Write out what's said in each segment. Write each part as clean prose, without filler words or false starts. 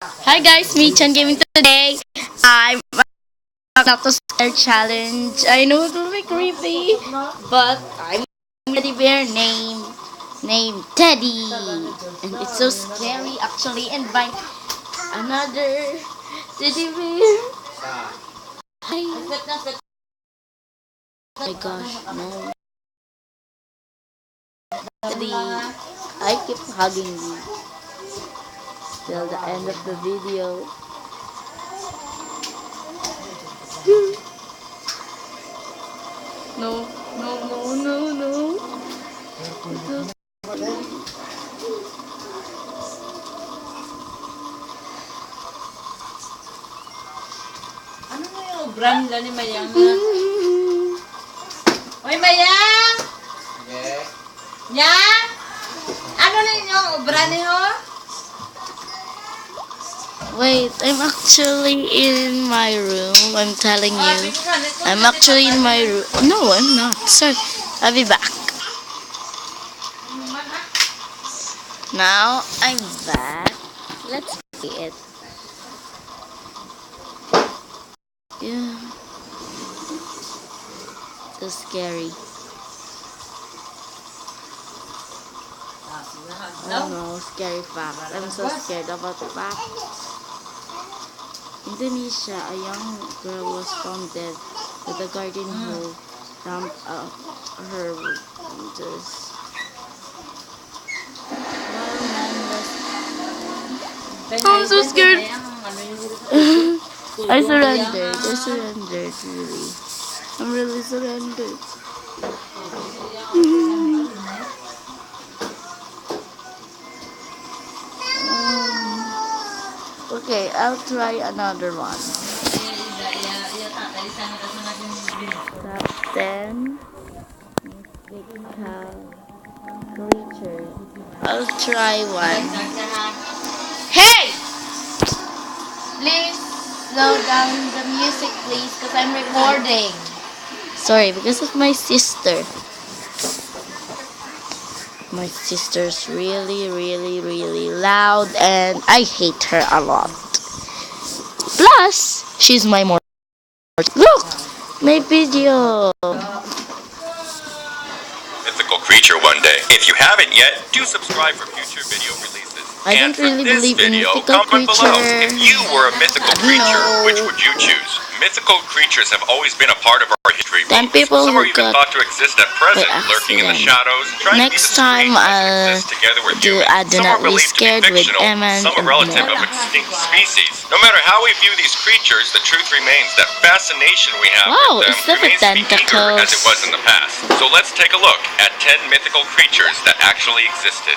Hi guys, me Chan Gaming today. I'm not to scare challenge. I know it will be creepy, but I'm a teddy bear named Teddy, and it's so scary actually. And by another teddy bear. Hi. Oh my gosh, no, Teddy. I keep hugging you till the end of the video. No, no, no, no, no. It's so Ano na yung brand nila ni Mayang na? Oy, Mayang! Okay. Yang! Ano na yung brand niyo? Wait, I'm actually in my room. I'm telling you. I'm actually in my room. No, I'm not. Sorry. I'll be back. Now, I'm back. Let's see it. Yeah. So scary. Oh no, scary fact. I'm so scared about the fact. Indonesia, a young girl was found dead with a garden hose rammed up her windows. I'm so scared. I surrendered. I surrendered, really. I'm really surrendered. Okay, I'll try another one. Top 10 mythical creatures. I'll try one. Hey! Please slow down the music, please, because I'm recording. Sorry, because of my sister. My sister's really, really, really loud, and I hate her a lot. Plus, she's my more. Look! My video! Mythical creature one day. If you haven't yet, do subscribe for future video releases. I And don't for really this believe in video, mythical comment below. creature. If you were a mythical I don't creature, know. which would you choose? Mythical creatures have always been a part of our history. 10 people Some who are even got thought to exist at present, by lurking in the accident. shadows, trying Next to be the time, strange that I'll exist together with do humans. I Do Some Not are Be believed to be Scared with fictional, Emma some a and relative Noah. of extinct species. No matter how we view these creatures, the truth remains that fascination we have Wow, with them instead of remains to be eager tentacles. as it was in the past. So let's take a look at 10 mythical creatures that actually existed.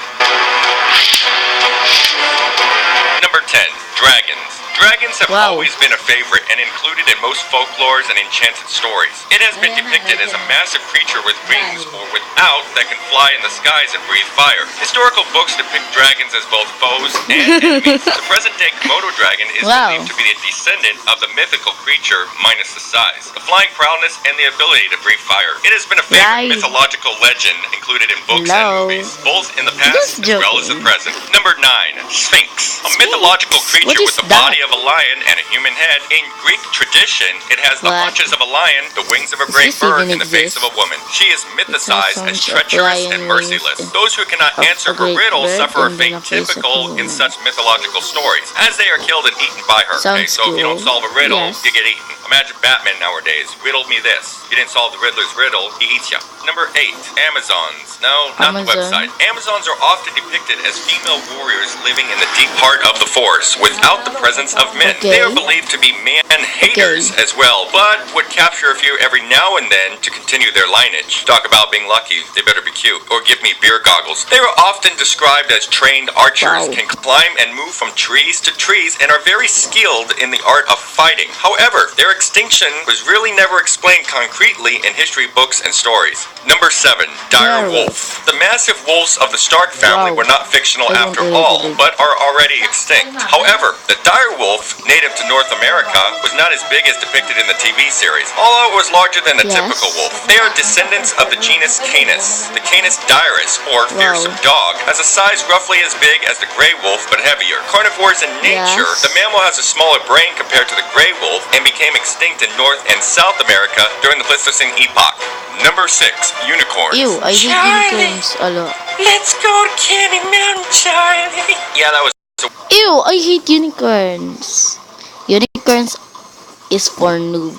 Number 10. Dragons. Dragons have Wow. always been a favorite and included in most folklores and enchanted stories. It has been depicted as a massive creature with wings or without that can fly in the skies and breathe fire. Historical books depict dragons as both foes and enemies. The present-day Komodo dragon is Wow. believed to be a descendant of the mythical creature minus the size, the flying prowess, and the ability to breathe fire. It has been a favorite Right. mythological legend included in books Hello. and movies, both in the Just past as well as the joking. present. Number 9. Sphinx. A mythological creature What is with the that? body of a lion and a human head. In Greek tradition, it has the What? haunches of a lion, the wings of a Does great this bird, even and the face exist? of a woman. She is mythicized as sounds of treacherous lion and wings merciless. and Those who cannot of answer a her great riddle bird suffer a and then fate a face of a typical in woman. such mythological stories, as they are killed and eaten by her. Okay, Sounds so if you don't cool. solve a riddle, Yes. you get eaten. Imagine Batman nowadays. Riddle me this. You didn't solve the Riddler's riddle, he eats ya. Number 8. Amazons. No, not the Amazon. website. Amazons are often depicted as female warriors living in the deep heart of the forest without the presence of men. Okay. They are believed to be man-haters as well, but would capture a few every now and then to continue their lineage. Talk about being lucky, they better be cute, or give me beer goggles. They are often described as trained archers, Wow. can climb and move from trees to trees, and are very skilled in the art of fighting. However, their extinction was really never explained concretely in history books and stories. Number 7. Dire Wolf. The massive wolves of the Stark family Wow. were not fictional I after don't all, really but are already extinct. However, the dire wolf, native to North America, was not as big as depicted in the TV series, although it was larger than a Yes. typical wolf. They are descendants of the genus Canis. The Canis dirus, or fearsome dog, has a size roughly as big as the gray wolf but heavier. Carnivores in nature, Yes. the mammal has a smaller brain compared to the gray wolf and became extinct in North and South America during the Pleistocene epoch. Number 6. Unicorns. Ew, I hate unicorns a lot. Let's go to Candy Mountain, Charlie. Yeah, that was Ew, I hate unicorns. Unicorns is for noob,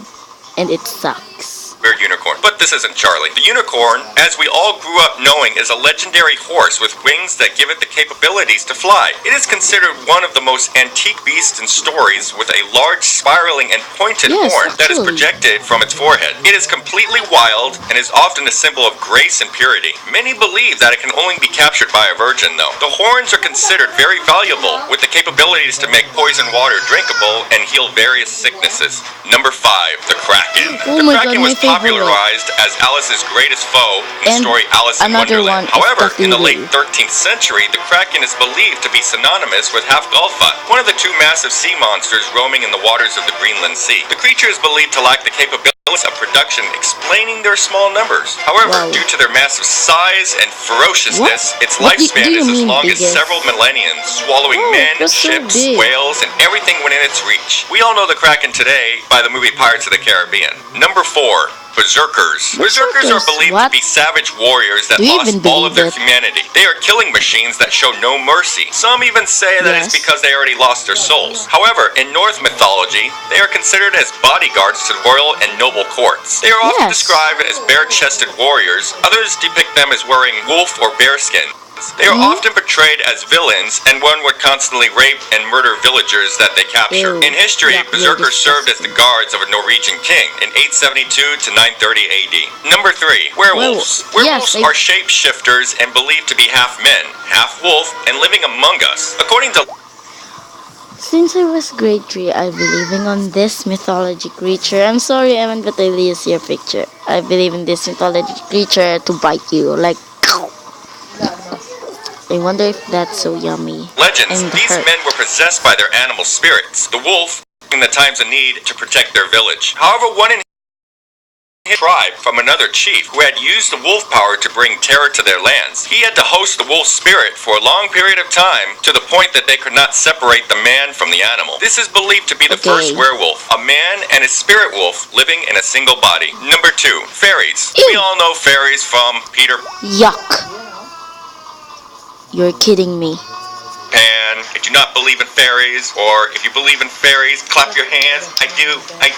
and it sucks. weird unicorn. But this isn't Charlie. The unicorn, as we all grew up knowing, is a legendary horse with wings that give it the capabilities to fly. It is considered one of the most antique beasts in stories, with a large spiraling and pointed Yes, horn that is actually. projected from its forehead. It is completely wild and is often a symbol of grace and purity. Many believe that it can only be captured by a virgin, though. The horns are considered very valuable, with the capabilities to make poison water drinkable and heal various sicknesses. Number 5. The Kraken. Oh The my Kraken God, was my favorite. popularized as Alice's greatest foe in the And story Alice in another Wonderland. one is However, in the late Cthulhu. 13th century, the Kraken is believed to be synonymous with Hafgalfa, one of the two massive sea monsters roaming in the waters of the Greenland Sea. The creature is believed to lack the capabilities of production, explaining their small numbers. However, Wow. due to their massive size and ferociousness, its What do lifespan you is as mean long as biggest? several millenniums, swallowing Oh, men, that's so ships, big. whales, and everything within its reach. We all know the Kraken today by the movie Pirates of the Caribbean. Number 4. Berserkers. Berserkers are Berserkers, believed what? to be savage warriors that Do you lost even all of their believe it? humanity. They are killing machines that show no mercy. Some even say that it's Yes. because they already lost their souls. However, in Norse mythology, they are considered as bodyguards to royal and noble courts. They are often Yes. described as bare-chested warriors. Others depict them as wearing wolf or bear skins. They are Mhm. often portrayed as villains, and one would constantly rape and murder villagers that they capture. Ew. In history, Yeah, berserkers they're served as the guards of a Norwegian king in 872 to 930 AD. Number 3. Werewolves. Werewolves Yes, are shapeshifters and believed to be half men, half wolf, and living among us. According to Since I was grade 3, I believing on this mythology creature. I'm sorry, Evan, but I lose your picture. I believe in this mythology creature to bite you. Like, I wonder if that's so yummy. legends, And these hurt. men were possessed by their animal spirits, the wolf in the times of need to protect their village. However, one in his tribe from another chief who had used the wolf power to bring terror to their lands. He had to host the wolf spirit for a long period of time, to the point that they could not separate the man from the animal. This is believed to be the Okay. first werewolf, a man and a spirit wolf living in a single body. Number 2. Fairies. Ew. We all know fairies from Peter Yuck. You're kidding me. Pan. I do not believe in fairies, or if you believe in fairies, clap your hands. I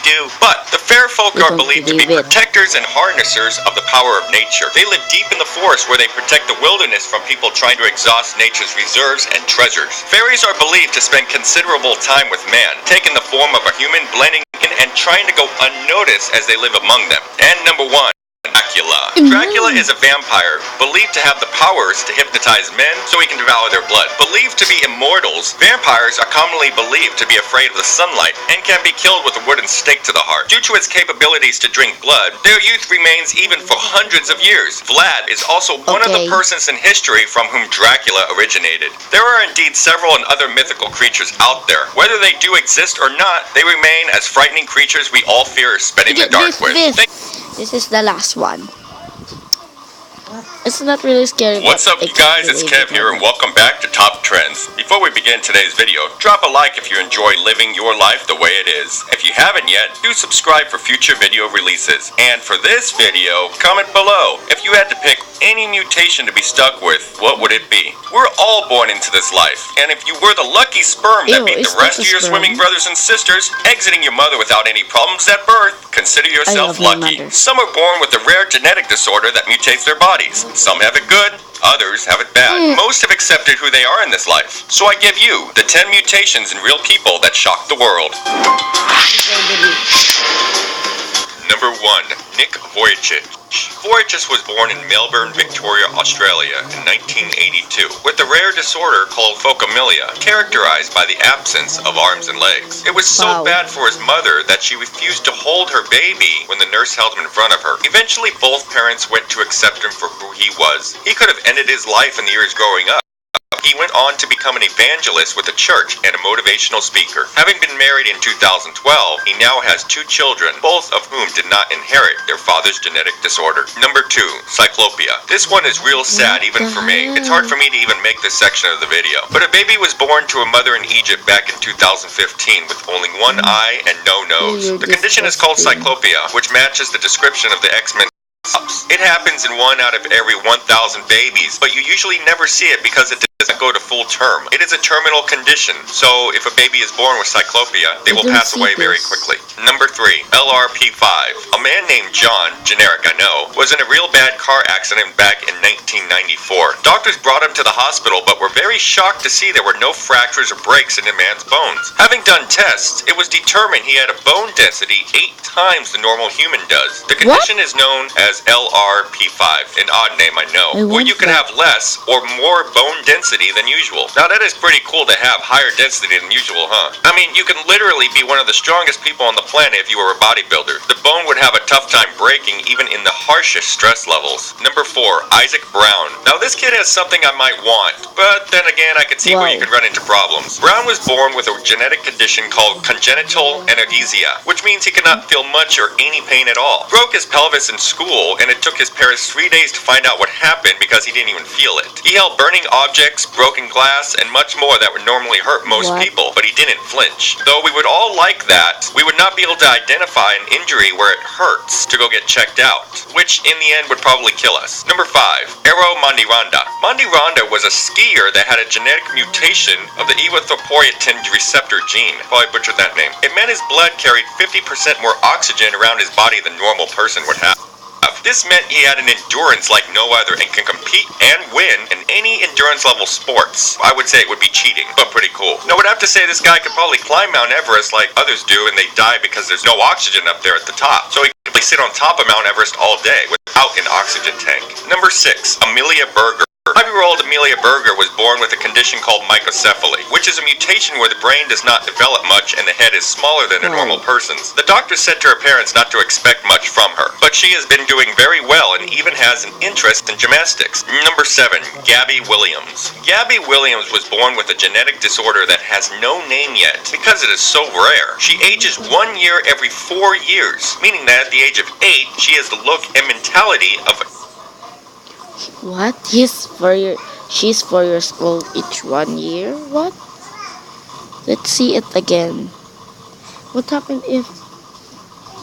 do. But the fair folk We are don't believed to be believe it. protectors and harnessers of the power of nature. They live deep in the forest where they protect the wilderness from people trying to exhaust nature's reserves and treasures. Fairies are believed to spend considerable time with man, taking the form of a human, blending in and trying to go unnoticed as they live among them. And number 1. Dracula. Dracula is a vampire, believed to have the powers to hypnotize men so he can devour their blood. Believed to be immortals, vampires are commonly believed to be afraid of the sunlight and can be killed with a wooden stake to the heart. Due to its capabilities to drink blood, their youth remains even for hundreds of years. Vlad is also one of the Okay. persons in history from whom Dracula originated. There are indeed several and other mythical creatures out there. Whether they do exist or not, they remain as frightening creatures we all fear spending the dark with. Thank- This is the last one. It's not really scary. What's but up, I you can't guys? It's believe Kev it. here, and welcome back to Top Trends. Before we begin today's video, drop a like if you enjoy living your life the way it is. If you haven't yet, do subscribe for future video releases. And for this video, comment below. If you had to pick any mutation to be stuck with, what would it be? We're all born into this life, and if you were the lucky sperm that Ew, beat it's the rest not of a your sperm. swimming brothers and sisters, exiting your mother without any problems at birth, consider yourself love my lucky. mother. Some are born with a rare genetic disorder that mutates their bodies. Some have it good, others have it bad. Most have accepted who they are in this life. So I give you the 10 mutations in real people that shocked the world. Number 1. Nick Vujicic. Voyagist was born in Melbourne, Victoria, Australia in 1982 with a rare disorder called phocomelia, characterized by the absence of arms and legs. It was so Wow. bad for his mother that she refused to hold her baby when the nurse held him in front of her. Eventually, both parents went to accept him for who he was. He could have ended his life in the years growing up. He went on to become an evangelist with the church and a motivational speaker. Having been married in 2012, he now has 2 children, both of whom did not inherit their father's genetic disorder. Number 2, Cyclopia. This one is real sad even for me. It's hard for me to even make this section of the video. But a baby was born to a mother in Egypt back in 2015 with only one eye and no nose. You're The condition is called disgusting. Cyclopia, which matches the description of the X-Men. It happens in 1 out of every 1,000 babies, but you usually never see it because it doesn't go to full term. It is a terminal condition, so if a baby is born with cyclopia, they I will don't pass see away very this. quickly. Number 3, LRP5. A man named John, generic I know, was in a real bad car accident back in 1994. Doctors brought him to the hospital, but were very shocked to see there were no fractures or breaks in the man's bones. Having done tests, it was determined he had a bone density 8 times the normal human does. The condition is known as LRP5, an odd name I know, I where want you can that. have less or more bone density than usual. Now that is pretty cool to have higher density than usual, huh? I mean, you can literally be one of the strongest people on the planet if you were a bodybuilder. The bone would have a tough time breaking even in the harshest stress levels. Number 4, Isaac Brown. Now this kid has something I might want, but then again I could see where you Wow. could run into problems. Brown was born with a genetic condition called congenital anorexia, which means he could not feel much or any pain at all. Broke his pelvis in school, and it took his parents 3 days to find out what happened because he didn't even feel it. He held burning objects, broken glass, and much more that would normally hurt most What? people, but he didn't flinch. Though we would all like that, we would not be able to identify an injury where it hurts to go get checked out, which in the end would probably kill us. Number 5, Eero Mandiranda. Mandiranda was a skier that had a genetic mutation of the erythropoietin receptor gene. Probably butchered that name. It meant his blood carried 50% more oxygen around his body than normal person would have. This meant he had an endurance like no other and can compete and win in any endurance level sports. I would say it would be cheating, but pretty cool. Now, I would have to say this guy could probably climb Mount Everest like others do, and they die because there's no oxygen up there at the top. So he could probably sit on top of Mount Everest all day without an oxygen tank. Number 6, Amelia Berger. 5-year-old Amelia Berger was born with a condition called microcephaly, which is a mutation where the brain does not develop much and the head is smaller than a normal person's. The doctor said to her parents not to expect much from her, but she has been doing very well and even has an interest in gymnastics. Number 7, Gabby Williams. Gabby Williams was born with a genetic disorder that has no name yet because it is so rare. She ages 1 year every 4 years, meaning that at the age of 8, she has the look and mentality of What? She's 4 years old each 1 year? What? Let's see it again. What happened if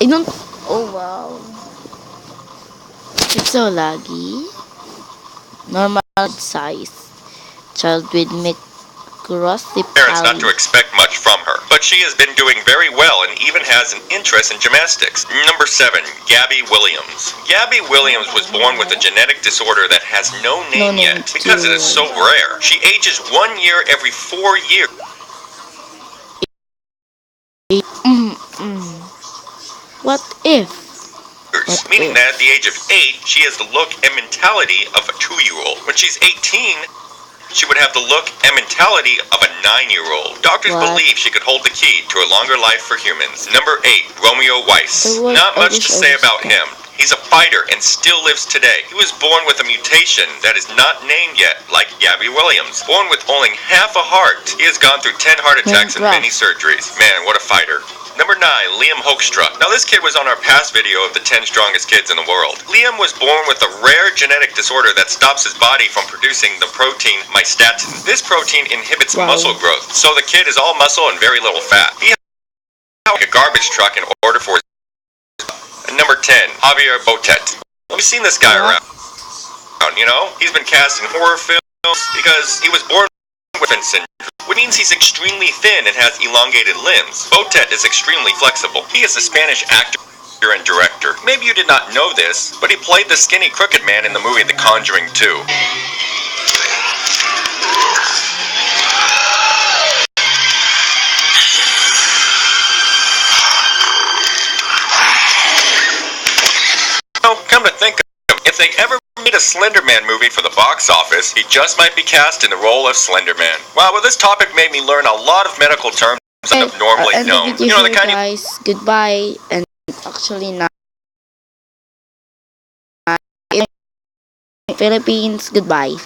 I don't oh wow. It's so laggy. Normal size. Child with parents not to microcephaly. expect much from her, but she has been doing very well and even has an interest in gymnastics. Number 7, Gabby Williams. Gabby Williams was born with a genetic disorder that has no name name yet because it is so rare. She ages 1 year every 4 years. What if? Meaning that at the age of 8, she has the look and mentality of a 2-year-old. When she's 18, she would have the look and mentality of a 9-year-old. Doctors What? believe she could hold the key to a longer life for humans. Number 8, Romeo Weiss. I Not much wish to I say was about him. He's a fighter and still lives today. He was born with a mutation that is not named yet, like Gabby Williams. Born with only half a heart, he has gone through 10 heart attacks and Minecraft. many surgeries. Man, what a fighter. Number 9, Liam Hoekstra. Now this kid was on our past video of the 10 strongest kids in the world. Liam was born with a rare genetic disorder that stops his body from producing the protein myostatin. This protein inhibits Wow. muscle growth, so the kid is all muscle and very little fat. He has like a garbage truck in order for his... Number 10, Javier Botet. We've seen this guy around, you know? He's been cast in horror films because he was born with Vincent syndrome, which means he's extremely thin and has elongated limbs. Botet is extremely flexible. He is a Spanish actor and director. Maybe you did not know this, but he played the skinny crooked man in the movie The Conjuring 2. Come to think If they ever made a Slender Man movie for the box office, he just might be cast in the role of Slender Man. Wow, well, this topic made me learn a lot of medical terms that I've normally End the known. video The here, kind of guys. Goodbye. And actually not in Philippines. Goodbye.